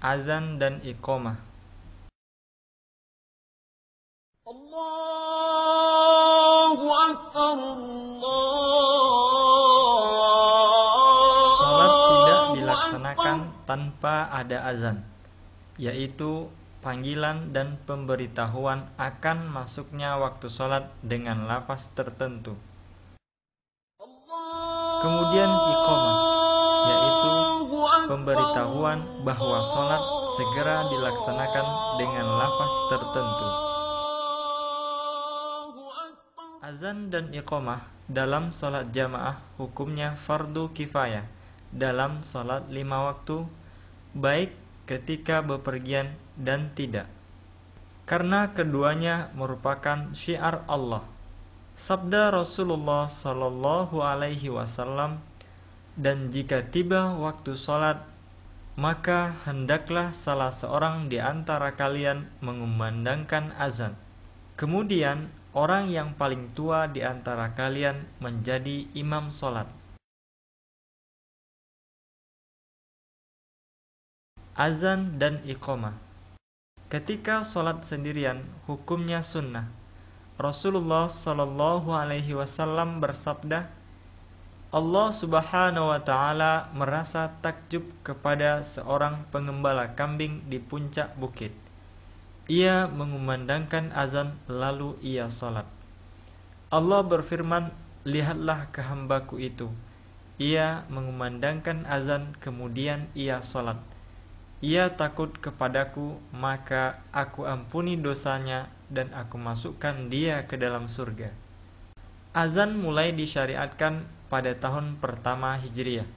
azan dan iqamah. Allahu Akbar, Salat tidak Allahu dilaksanakan Akbar. tanpa ada azan, yaitu panggilan dan pemberitahuan akan masuknya waktu salat dengan lafaz tertentu. Kemudian iqamah, yaitu pemberitahuan bahwa salat segera dilaksanakan dengan lafaz tertentu. Azan dan iqamah dalam salat jamaah hukumnya fardu kifayah dalam salat 5 waktu, baik ketika bepergian dan tidak, karena keduanya merupakan syiar Allah. Sabda Rasulullah Sallallahu Alaihi Wasallam, dan jika tiba waktu sholat, maka hendaklah salah seorang di antara kalian mengumandangkan azan. Kemudian orang yang paling tua di antara kalian menjadi imam sholat. Azan dan iqamah. Ketika sholat sendirian, hukumnya sunnah. Rasulullah Sallallahu Alaihi Wasallam bersabda, Allah Subhanahu wa Ta'ala merasa takjub kepada seorang pengembala kambing di puncak bukit. Ia mengumandangkan azan lalu ia sholat. Allah berfirman, lihatlah ke hambaku itu. Ia mengumandangkan azan kemudian ia sholat. Ia takut kepadaku, maka aku ampuni dosanya dan aku masukkan dia ke dalam surga. Azan mulai disyariatkan pada tahun pertama Hijriah.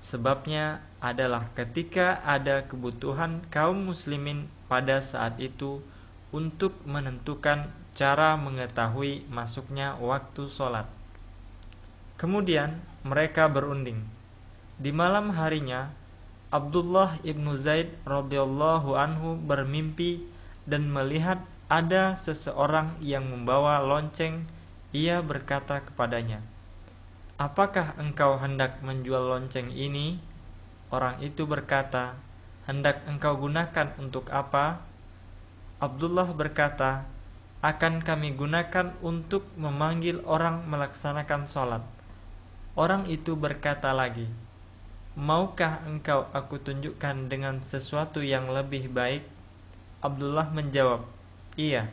Sebabnya adalah ketika ada kebutuhan kaum muslimin pada saat itu untuk menentukan cara mengetahui masuknya waktu sholat. Kemudian mereka berunding. Di malam harinya, Abdullah ibnu Zaid radhiyallahu anhu bermimpi dan melihat ada seseorang yang membawa lonceng. Ia berkata kepadanya, apakah engkau hendak menjual lonceng ini? Orang itu berkata, hendak engkau gunakan untuk apa? Abdullah berkata, akan kami gunakan untuk memanggil orang melaksanakan sholat. Orang itu berkata lagi, maukah engkau aku tunjukkan dengan sesuatu yang lebih baik? Abdullah menjawab, iya.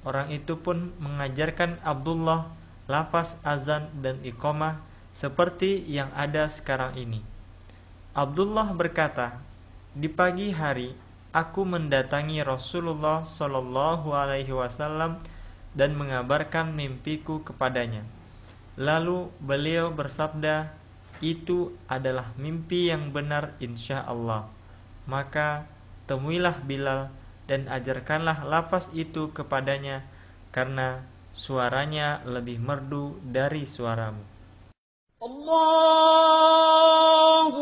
Orang itu pun mengajarkan Abdullah lafaz azan dan iqamah seperti yang ada sekarang ini. Abdullah berkata, di pagi hari aku mendatangi Rasulullah Shallallahu Alaihi Wasallam dan mengabarkan mimpiku kepadanya. Lalu beliau bersabda, itu adalah mimpi yang benar insya Allah. Maka temuilah Bilal dan ajarkanlah lafaz itu kepadanya, karena suaranya lebih merdu dari suaramu. Allahu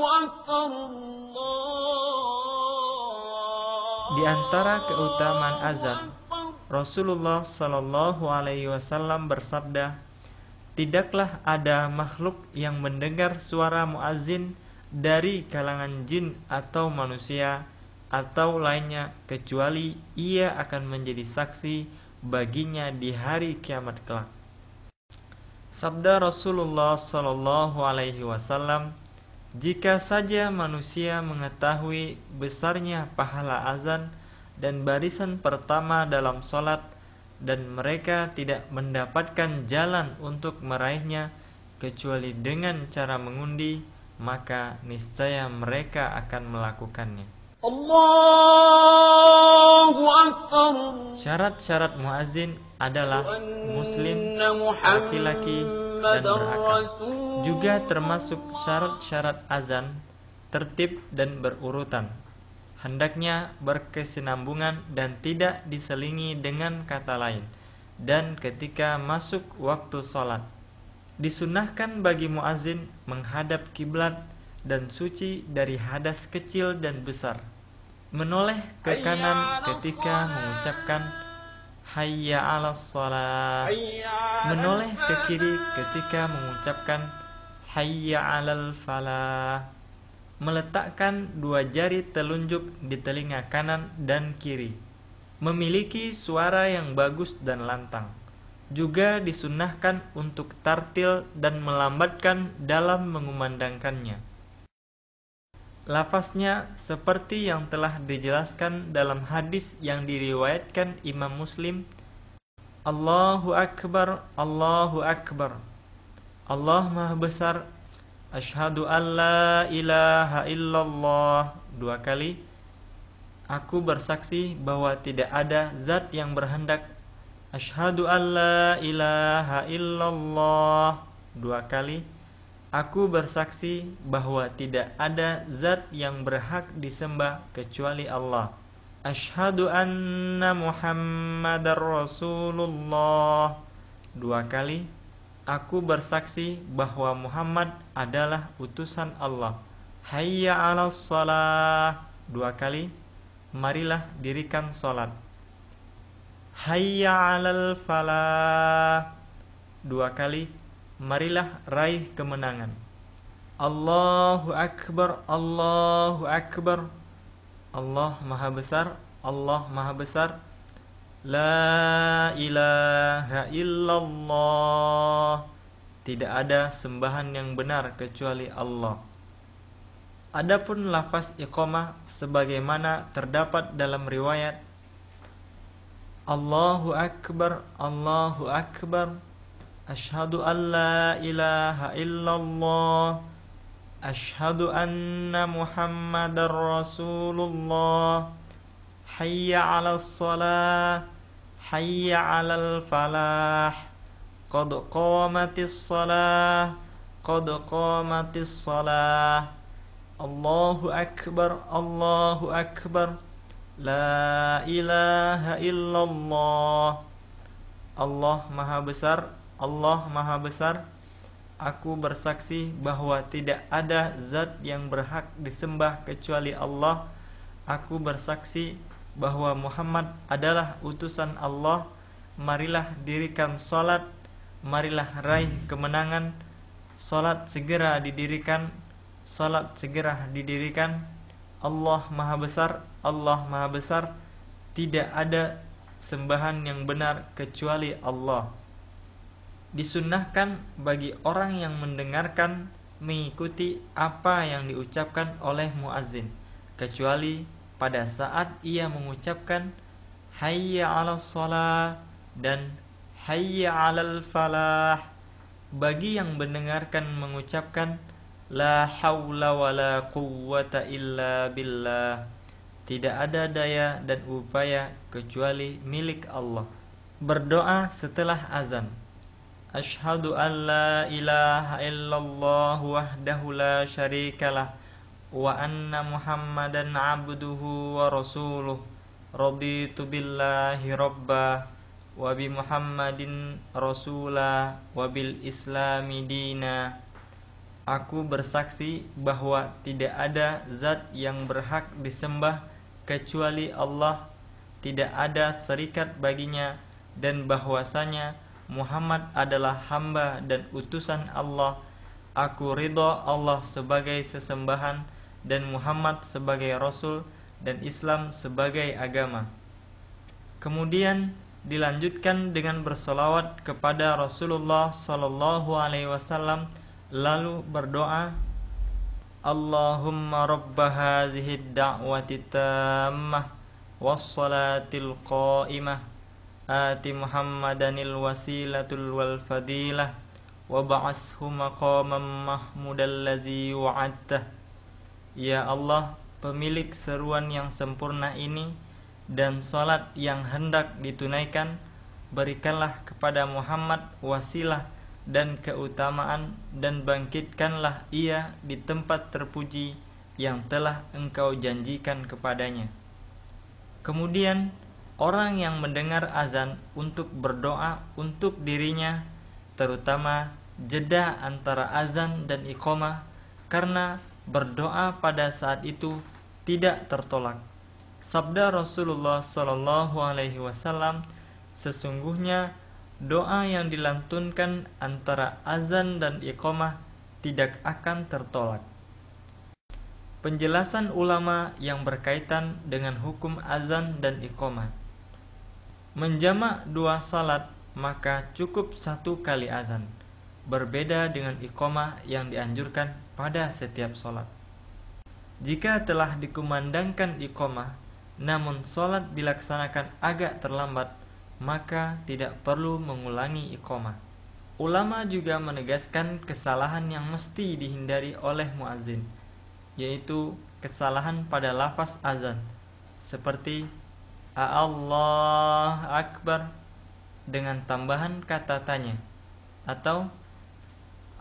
Akbar, Di antara keutamaan azan, Rasulullah Sallallahu Alaihi Wasallam bersabda, tidaklah ada makhluk yang mendengar suara muazzin dari kalangan jin atau manusia atau lainnya kecuali ia akan menjadi saksi baginya di hari kiamat kelak. Sabda Rasulullah Sallallahu Alaihi Wasallam, jika saja manusia mengetahui besarnya pahala azan dan barisan pertama dalam sholat, dan mereka tidak mendapatkan jalan untuk meraihnya kecuali dengan cara mengundi, maka niscaya mereka akan melakukannya. Allahu Akbar. Syarat-syarat muazzin adalah muslim, laki-laki, dan berakal. Juga termasuk syarat-syarat azan, tertib dan berurutan. Hendaknya berkesinambungan dan tidak diselingi dengan kata lain. Dan ketika masuk waktu sholat, disunahkan bagi muazzin menghadap kiblat dan suci dari hadas kecil dan besar, menoleh ke kanan ketika mengucapkan hayya 'alas shalah, menoleh ke kiri ketika mengucapkan hayya 'alal falah. meletakkan 2 jari telunjuk di telinga kanan dan kiri, memiliki suara yang bagus dan lantang. Juga disunnahkan untuk tartil dan melambatkan dalam mengumandangkannya. Lafaznya seperti yang telah dijelaskan dalam hadis yang diriwayatkan Imam Muslim, Allahu Akbar, Allahu Akbar, Allah Maha Besar, Asyhadu an la ilaha illallah, 2 kali, aku bersaksi bahwa tidak ada zat yang berhendak, Asyhadu an la ilaha illallah, 2 kali, aku bersaksi bahwa tidak ada zat yang berhak disembah kecuali Allah, Asyhadu anna Muhammadar Rasulullah, 2 kali, aku bersaksi bahwa Muhammad adalah utusan Allah, Hayya 'alas shalah, 2 kali, marilah dirikan salat, Hayya 'alal falah, 2 kali, marilah raih kemenangan, Allahu Akbar, Allahu Akbar, Allah Maha Besar, Allah Maha Besar, La ilaha illallah, tidak ada sembahan yang benar kecuali Allah. Adapun lafaz iqamah sebagaimana terdapat dalam riwayat, Allahu Akbar, Allahu Akbar, Asyhadu an la ilaha illallah, Asyhadu anna Muhammadar Rasulullah, Hayya 'alas shalah, Hayya 'alal falah, Qad qamatis shalah, Qad qamatis shalah, Allahu Akbar, Allahu Akbar, La ilaha illallah, Allah Maha Besar, Allah Maha Besar, aku bersaksi bahwa tidak ada zat yang berhak disembah kecuali Allah, aku bersaksi bahwa Muhammad adalah utusan Allah, marilah dirikan salat, marilah raih kemenangan, salat segera didirikan, salat segera didirikan, Allah Maha Besar, Allah Maha Besar, tidak ada sembahan yang benar kecuali Allah. Disunnahkan bagi orang yang mendengarkan mengikuti apa yang diucapkan oleh muazzin, kecuali pada saat ia mengucapkan Hayya 'alas shalah dan Hayya 'alal falah. Bagi yang mendengarkan mengucapkan La haula wala quwwata illa billah, tidak ada daya dan upaya kecuali milik Allah. Berdoa setelah azan, Asyhadu an la ilaha illallah wahdahu la syarikalah wa anna Muhammadan abduhu wa rasuluh, raditu billahi rabba wa bi Muhammadin rasula wa bil islami dina. Aku bersaksi bahwa tidak ada zat yang berhak disembah kecuali Allah, tidak ada serikat baginya, dan bahwasanya Muhammad adalah hamba dan utusan Allah. Aku ridha Allah sebagai sesembahan dan Muhammad sebagai rasul dan Islam sebagai agama. Kemudian dilanjutkan dengan bersolawat kepada Rasulullah sallallahu alaihi wasallam, lalu berdoa, Allahumma rabba hadhihi ad-da'wati tammah was-salatil qa'imah ati Muhammadanil wasilatul wal fadilah wa ba'ashu maqaman mahmudal ladzi wa'adtah. Ya Allah, pemilik seruan yang sempurna ini dan salat yang hendak ditunaikan, berikanlah kepada Muhammad wasilah dan keutamaan, dan bangkitkanlah ia di tempat terpuji yang telah Engkau janjikan kepadanya. Kemudian orang yang mendengar azan untuk berdoa untuk dirinya, terutama jeda antara azan dan iqamah, karena berdoa pada saat itu tidak tertolak. Sabda Rasulullah sallallahu alaihi wasallam, sesungguhnya doa yang dilantunkan antara azan dan iqamah tidak akan tertolak. Penjelasan ulama yang berkaitan dengan hukum azan dan iqamah. Menjamak dua salat maka cukup satu kali azan, berbeda dengan iqamah yang dianjurkan pada setiap salat. Jika telah dikumandangkan iqamah, namun salat dilaksanakan agak terlambat, maka tidak perlu mengulangi iqamah. Ulama juga menegaskan kesalahan yang mesti dihindari oleh muazin, yaitu kesalahan pada lafaz azan, seperti Allah Akbar dengan tambahan kata tanya, atau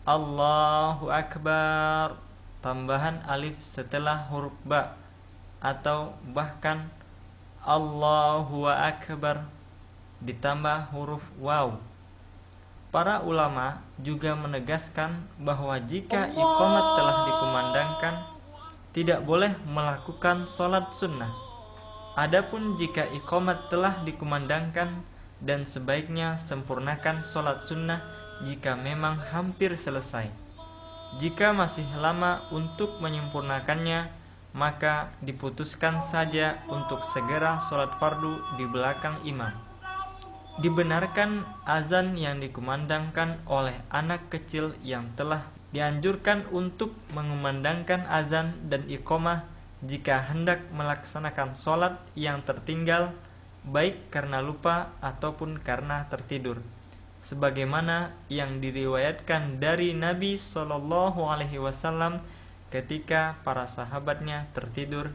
Allahu Akbar tambahan alif setelah huruf ba, atau bahkan Allahu Akbar ditambah huruf waw. Para ulama juga menegaskan bahwa jika iqamat telah dikumandangkan, tidak boleh melakukan sholat sunnah. Adapun jika iqamat telah dikumandangkan, dan sebaiknya sempurnakan sholat sunnah jika memang hampir selesai. Jika masih lama untuk menyempurnakannya, maka diputuskan saja untuk segera sholat fardu di belakang imam. Dibenarkan azan yang dikumandangkan oleh anak kecil yang telah dianjurkan untuk mengumandangkan azan dan iqamah jika hendak melaksanakan sholat yang tertinggal, baik karena lupa ataupun karena tertidur, sebagaimana yang diriwayatkan dari Nabi SAW ketika para sahabatnya tertidur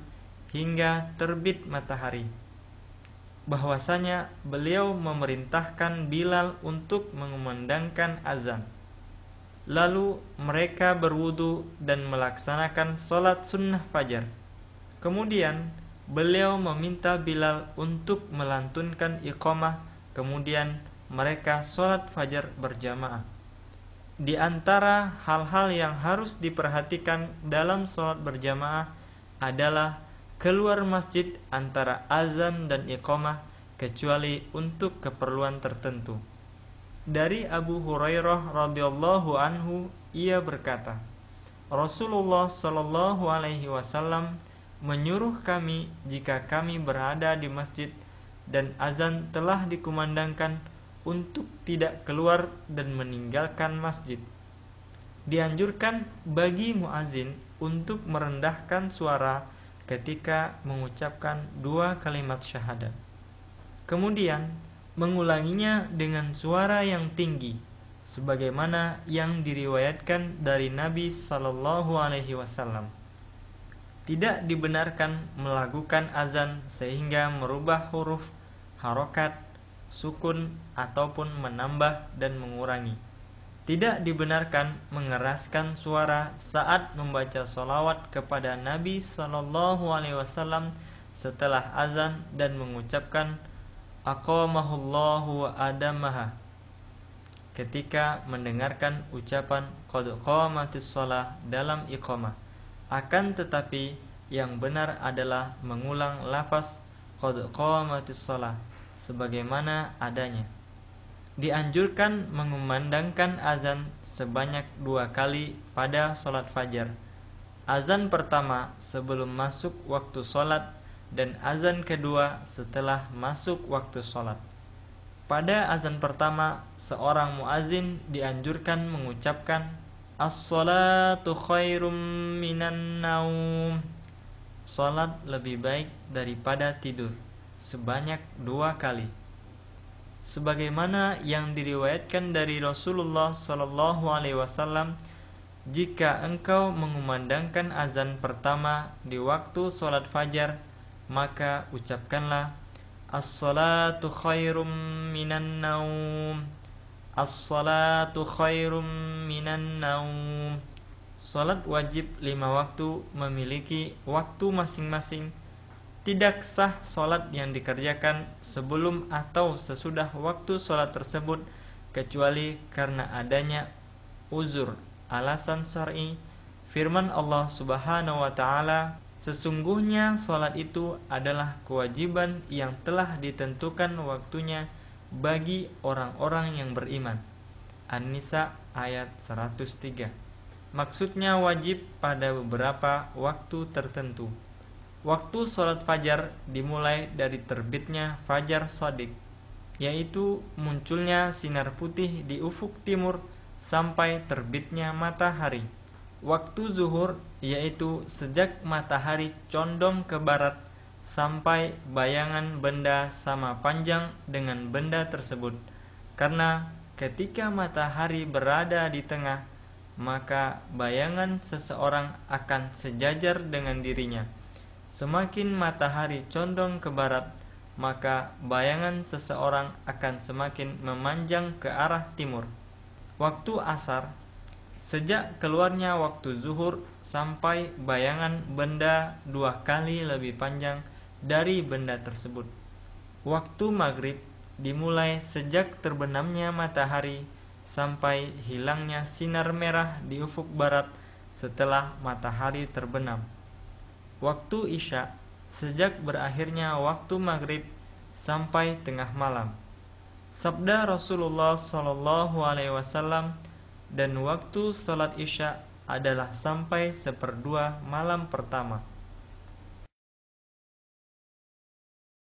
hingga terbit matahari, bahwasanya beliau memerintahkan Bilal untuk mengumandangkan azan. Lalu mereka berwudu dan melaksanakan sholat sunnah fajar. Kemudian beliau meminta Bilal untuk melantunkan iqamah, kemudian mereka sholat fajar berjamaah. Di antara hal-hal yang harus diperhatikan dalam sholat berjamaah adalah keluar masjid antara azan dan iqamah, kecuali untuk keperluan tertentu. Dari Abu Hurairah radhiyallahu anhu, ia berkata, Rasulullah shallallahu alaihi wasallam menyuruh kami jika kami berada di masjid dan azan telah dikumandangkan untuk tidak keluar dan meninggalkan masjid. Dianjurkan bagi muazin untuk merendahkan suara ketika mengucapkan dua kalimat syahadat, kemudian mengulanginya dengan suara yang tinggi, sebagaimana yang diriwayatkan dari Nabi Sallallahu Alaihi Wasallam. Tidak dibenarkan melakukan azan sehingga merubah huruf, harokat, sukun, ataupun menambah dan mengurangi. Tidak dibenarkan mengeraskan suara saat membaca sholawat kepada Nabi Sallallahu Alaihi Wasallam setelah azan dan mengucapkan aqamahullahu wa adamaha ketika mendengarkan ucapan qad qamatis shalah dalam iqamah. Akan tetapi yang benar adalah mengulang lafaz qad qamatis shalah sebagaimana adanya. Dianjurkan mengumandangkan azan sebanyak 2 kali pada sholat fajar. Azan pertama sebelum masuk waktu sholat dan azan kedua setelah masuk waktu sholat. Pada azan pertama, seorang muazin dianjurkan mengucapkan as-salatu khairum minan naum, sholat lebih baik daripada tidur, sebanyak 2 kali. Sebagaimana yang diriwayatkan dari Rasulullah SAW, jika engkau mengumandangkan azan pertama di waktu sholat fajar, maka ucapkanlah as-salatu khairum minan naum, as-salatu khairum minan naum. Salat wajib 5 waktu memiliki waktu masing-masing. Tidak sah salat yang dikerjakan sebelum atau sesudah waktu salat tersebut kecuali karena adanya uzur, alasan syar'i. Firman Allah Subhanahu wa taala, sesungguhnya salat itu adalah kewajiban yang telah ditentukan waktunya bagi orang-orang yang beriman. An-Nisa ayat 103. Maksudnya wajib pada beberapa waktu tertentu. Waktu sholat fajar dimulai dari terbitnya fajar shadiq, yaitu munculnya sinar putih di ufuk timur sampai terbitnya matahari. Waktu zuhur yaitu sejak matahari condong ke barat sampai bayangan benda sama panjang dengan benda tersebut. Karena ketika matahari berada di tengah, maka bayangan seseorang akan sejajar dengan dirinya. Semakin matahari condong ke barat, maka bayangan seseorang akan semakin memanjang ke arah timur. Waktu asar, sejak keluarnya waktu zuhur sampai bayangan benda 2 kali lebih panjang dari benda tersebut. Waktu maghrib dimulai sejak terbenamnya matahari sampai hilangnya sinar merah di ufuk barat setelah matahari terbenam. Waktu isya sejak berakhirnya waktu maghrib sampai tengah malam. Sabda Rasulullah SAW, dan waktu salat isya adalah sampai 1/2 malam pertama.